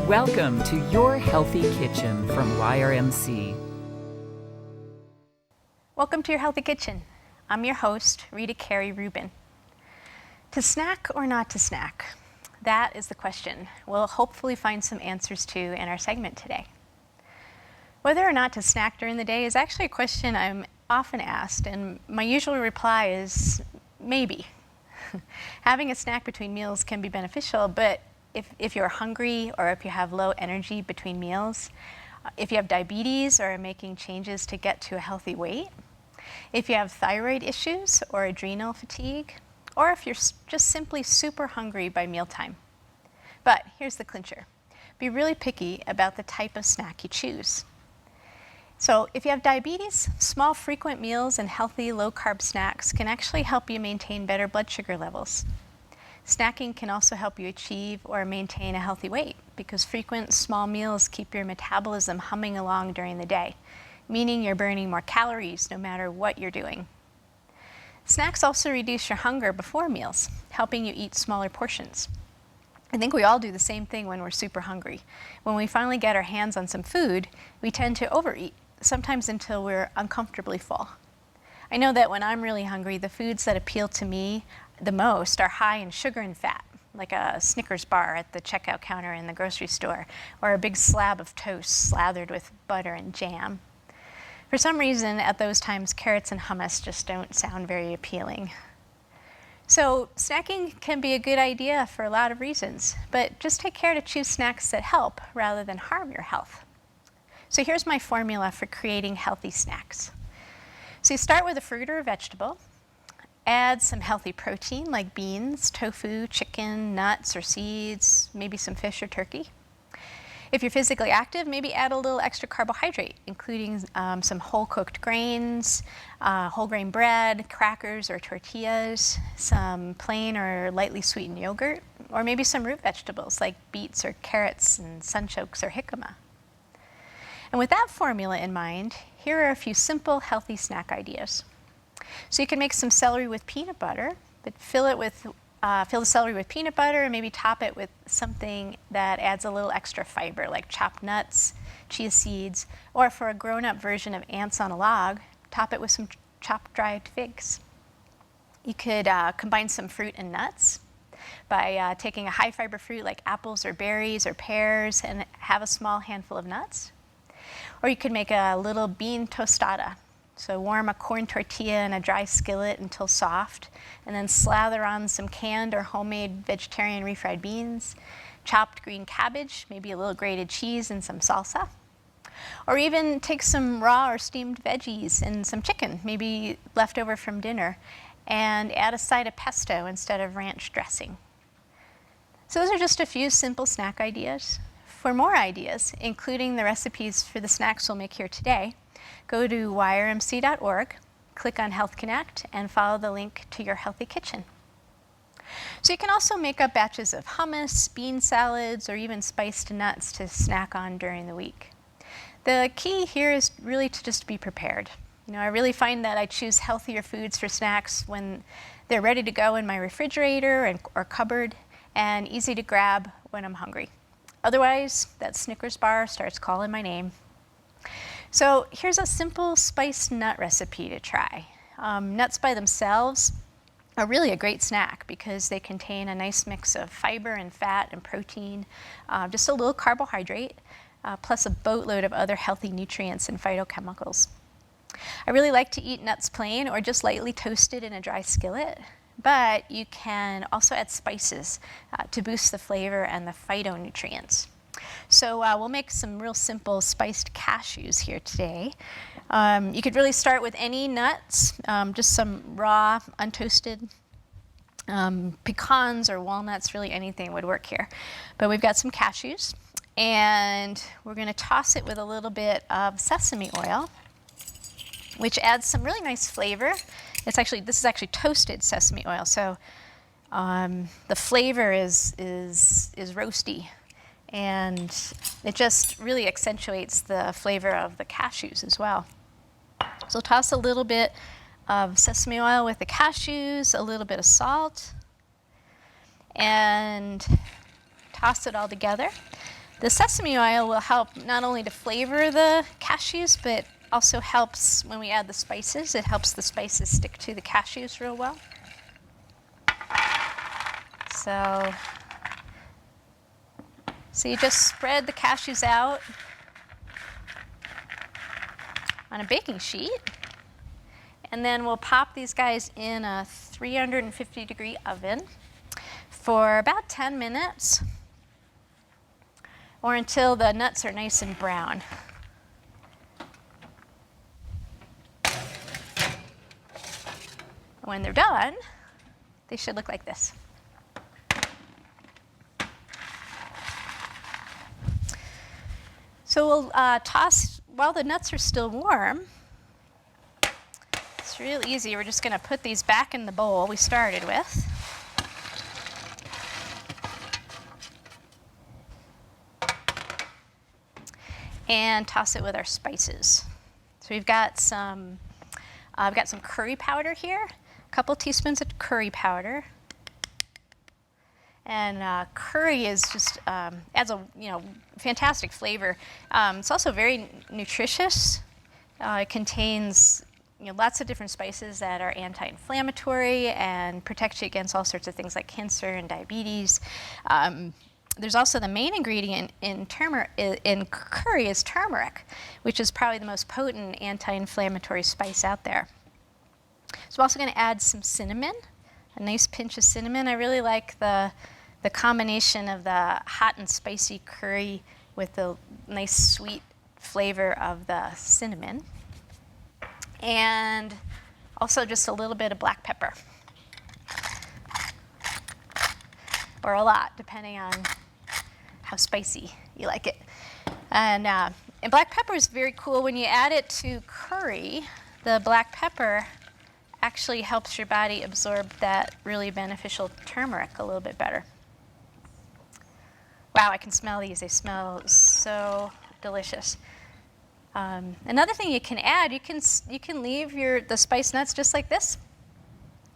Welcome to Your Healthy Kitchen from YRMC. Welcome to Your Healthy Kitchen. I'm your host, Rita Carey Rubin. To snack or not to snack? That is the question we'll hopefully find some answers to in our segment today. Whether or not to snack during the day is actually a question I'm often asked, and my usual reply is maybe. Having a snack between meals can be beneficial, but if you're hungry or if you have low energy between meals, if you have diabetes or are making changes to get to a healthy weight, if you have thyroid issues or adrenal fatigue, or if you're just simply super hungry by mealtime. But here's the clincher. Be really picky about the type of snack you choose. So if you have diabetes, small frequent meals and healthy low-carb snacks can actually help you maintain better blood sugar levels. Snacking can also help you achieve or maintain a healthy weight because frequent small meals keep your metabolism humming along during the day, meaning you're burning more calories no matter what you're doing. Snacks also reduce your hunger before meals, helping you eat smaller portions. I think we all do the same thing when we're super hungry. When we finally get our hands on some food, we tend to overeat, sometimes until we're uncomfortably full. I know that when I'm really hungry, the foods that appeal to me the most are high in sugar and fat, like a Snickers bar at the checkout counter in the grocery store, or a big slab of toast slathered with butter and jam. For some reason, at those times, carrots and hummus just don't sound very appealing. So snacking can be a good idea for a lot of reasons, but just take care to choose snacks that help rather than harm your health. So here's my formula for creating healthy snacks. So you start with a fruit or a vegetable. Add some healthy protein like beans, tofu, chicken, nuts or seeds, maybe some fish or turkey. If you're physically active, maybe add a little extra carbohydrate, including some whole cooked grains, whole grain bread, crackers or tortillas, some plain or lightly sweetened yogurt, or maybe some root vegetables like beets or carrots and sunchokes or jicama. And with that formula in mind, here are a few simple, healthy snack ideas. So you can make some celery with peanut butter, but fill the celery with peanut butter and maybe top it with something that adds a little extra fiber, like chopped nuts, chia seeds, or for a grown-up version of ants on a log, top it with some chopped dried figs. You could combine some fruit and nuts by taking a high-fiber fruit like apples or berries or pears and have a small handful of nuts. Or you could make a little bean tostada. So warm a corn tortilla in a dry skillet until soft, and then slather on some canned or homemade vegetarian refried beans, chopped green cabbage, maybe a little grated cheese and some salsa. Or even take some raw or steamed veggies and some chicken, maybe leftover from dinner, and add a side of pesto instead of ranch dressing. So those are just a few simple snack ideas. For more ideas, including the recipes for the snacks we'll make here today, go to yrmc.org, click on Health Connect, and follow the link to Your Healthy Kitchen. So you can also make up batches of hummus, bean salads, or even spiced nuts to snack on during the week. The key here is really to just be prepared. I really find that I choose healthier foods for snacks when they're ready to go in my refrigerator or cupboard and easy to grab when I'm hungry. Otherwise, that Snickers bar starts calling my name. So here's a simple spiced nut recipe to try. Nuts by themselves are really a great snack because they contain a nice mix of fiber and fat and protein, just a little carbohydrate, plus a boatload of other healthy nutrients and phytochemicals. I really like to eat nuts plain or just lightly toasted in a dry skillet, but you can also add spices to boost the flavor and the phytonutrients. So we'll make some real simple spiced cashews here today. You could really start with any nuts, just some raw, untoasted pecans or walnuts, really anything would work here. But we've got some cashews, and we're going to toss it with a little bit of sesame oil, which adds some really nice flavor. This is actually toasted sesame oil, so the flavor is roasty, and it just really accentuates the flavor of the cashews as well. So toss a little bit of sesame oil with the cashews, a little bit of salt, and toss it all together. The sesame oil will help not only to flavor the cashews, but also helps when we add the spices. It helps the spices stick to the cashews real well. So you just spread the cashews out on a baking sheet, and then we'll pop these guys in a 350-degree oven for about 10 minutes, or until the nuts are nice and brown. When they're done, they should look like this. So we'll toss, while the nuts are still warm, it's real easy. We're just going to put these back in the bowl we started with. And toss it with our spices. So we've got some curry powder here, a couple teaspoons of curry powder. And curry is just adds a fantastic flavor. It's also very nutritious. It contains lots of different spices that are anti-inflammatory and protect you against all sorts of things like cancer and diabetes. There's also the main ingredient in curry is turmeric, which is probably the most potent anti-inflammatory spice out there. So I'm also going to add some cinnamon, a nice pinch of cinnamon. I really like the combination of the hot and spicy curry with the nice sweet flavor of the cinnamon. And also just a little bit of black pepper. Or a lot, depending on how spicy you like it. And black pepper is very cool. When you add it to curry, the black pepper actually helps your body absorb that really beneficial turmeric a little bit better. Wow, I can smell these. They smell so delicious. Another thing you can add, you can leave the spice nuts just like this,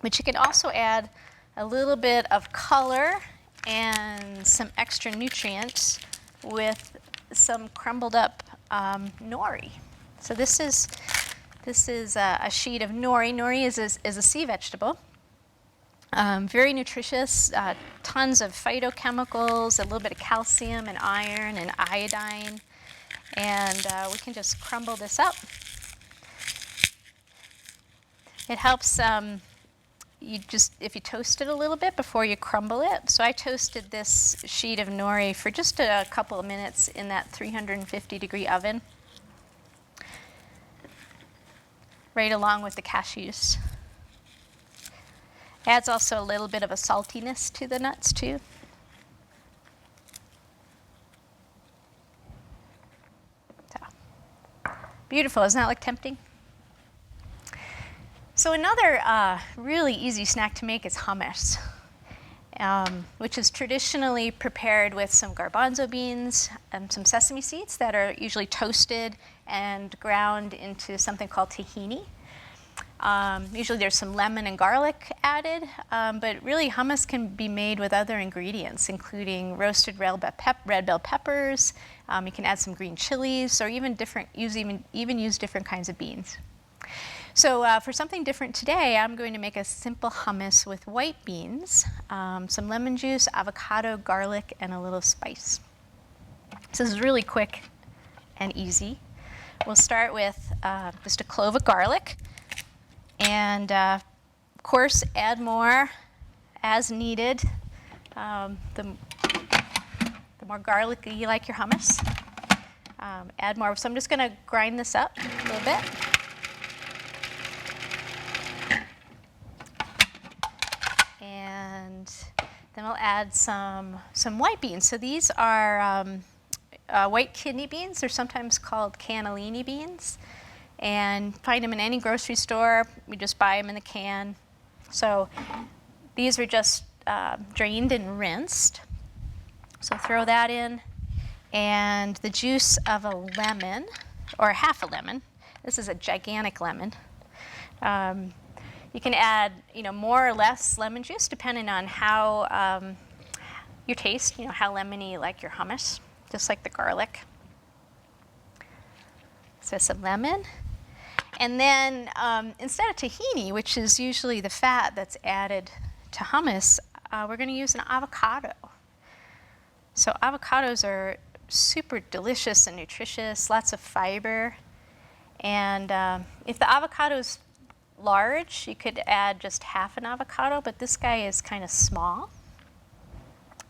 but you can also add a little bit of color and some extra nutrients with some crumbled up nori. So this is a sheet of nori. Nori is a sea vegetable. Very nutritious, tons of phytochemicals, a little bit of calcium and iron and iodine. And we can just crumble this up. It helps if you toast it a little bit before you crumble it. So I toasted this sheet of nori for just a couple of minutes in that 350-degree oven, right along with the cashews. Adds also a little bit of a saltiness to the nuts too. So, beautiful, isn't that like tempting? So another really easy snack to make is hummus, which is traditionally prepared with some garbanzo beans and some sesame seeds that are usually toasted and ground into something called tahini. Usually there's some lemon and garlic added, but really hummus can be made with other ingredients, including roasted red bell peppers. You can add some green chilies, or even use different kinds of beans. So for something different today, I'm going to make a simple hummus with white beans, some lemon juice, avocado, garlic, and a little spice. So this is really quick and easy. We'll start with just a clove of garlic. And of course, add more as needed. The more garlicky you like your hummus, add more. So I'm just going to grind this up a little bit. And then we'll add some white beans. So these are white kidney beans. They're sometimes called cannellini beans. And find them in any grocery store. We just buy them in a can. So these are just drained and rinsed. So throw that in. And the juice of a lemon, or half a lemon. This is a gigantic lemon. You can add more or less lemon juice depending on how your taste, how lemony you like your hummus, just like the garlic. So some lemon. And then instead of tahini, which is usually the fat that's added to hummus, we're going to use an avocado. So avocados are super delicious and nutritious, lots of fiber. And if the avocado is large, you could add just half an avocado, but this guy is kind of small.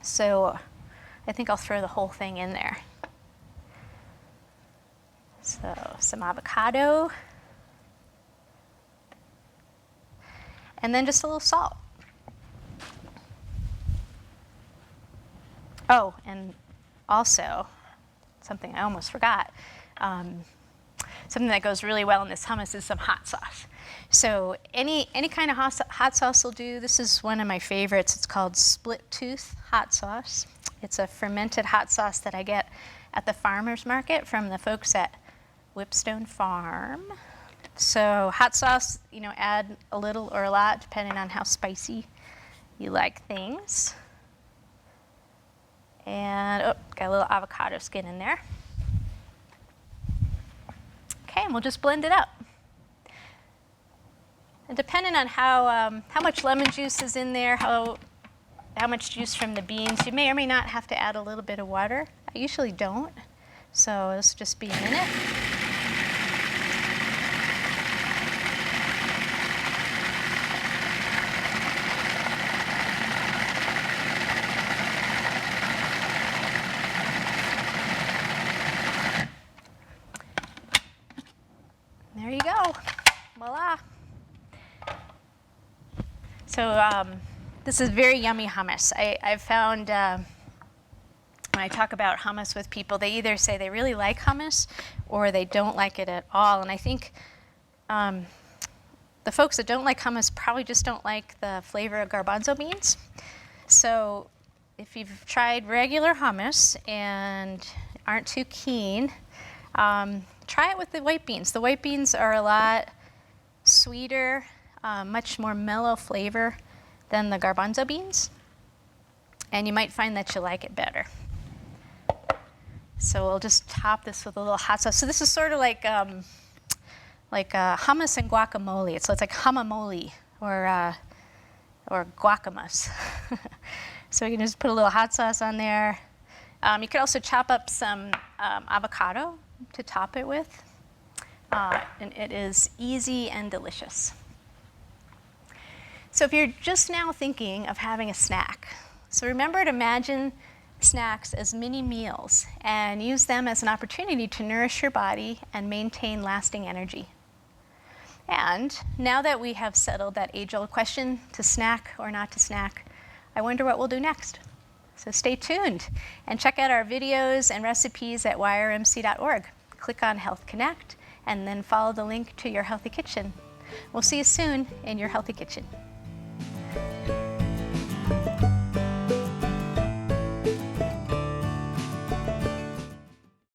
So I think I'll throw the whole thing in there. So some avocado. And then just a little salt. Oh, and also, something I almost forgot, something that goes really well in this hummus is some hot sauce. So any kind of hot sauce will do. This is one of my favorites. It's called Split Tooth hot sauce. It's a fermented hot sauce that I get at the farmer's market from the folks at Whipstone Farm. So hot sauce, add a little or a lot depending on how spicy you like things. And got a little avocado skin in there. Okay, and we'll just blend it up. And depending on how much lemon juice is in there, how much juice from the beans, you may or may not have to add a little bit of water. I usually don't, so this will just be a minute. There you go. Voila. So this is very yummy hummus. I've found when I talk about hummus with people, they either say they really like hummus or they don't like it at all. And I think the folks that don't like hummus probably just don't like the flavor of garbanzo beans. So if you've tried regular hummus and aren't too keen, try it with the white beans. The white beans are a lot sweeter, much more mellow flavor than the garbanzo beans, and you might find that you like it better. So we'll just top this with a little hot sauce. So this is sort of like hummus and guacamole. So it's like humamole or guacamas. So you can just put a little hot sauce on there. You could also chop up some avocado to top it with. And it is easy and delicious. So if you're just now thinking of having a snack, so remember to imagine snacks as mini meals and use them as an opportunity to nourish your body and maintain lasting energy. And now that we have settled that age-old question, to snack or not to snack, I wonder what we'll do next. So stay tuned and check out our videos and recipes at yrmc.org. Click on Health Connect and then follow the link to your healthy kitchen. We'll see you soon in your healthy kitchen.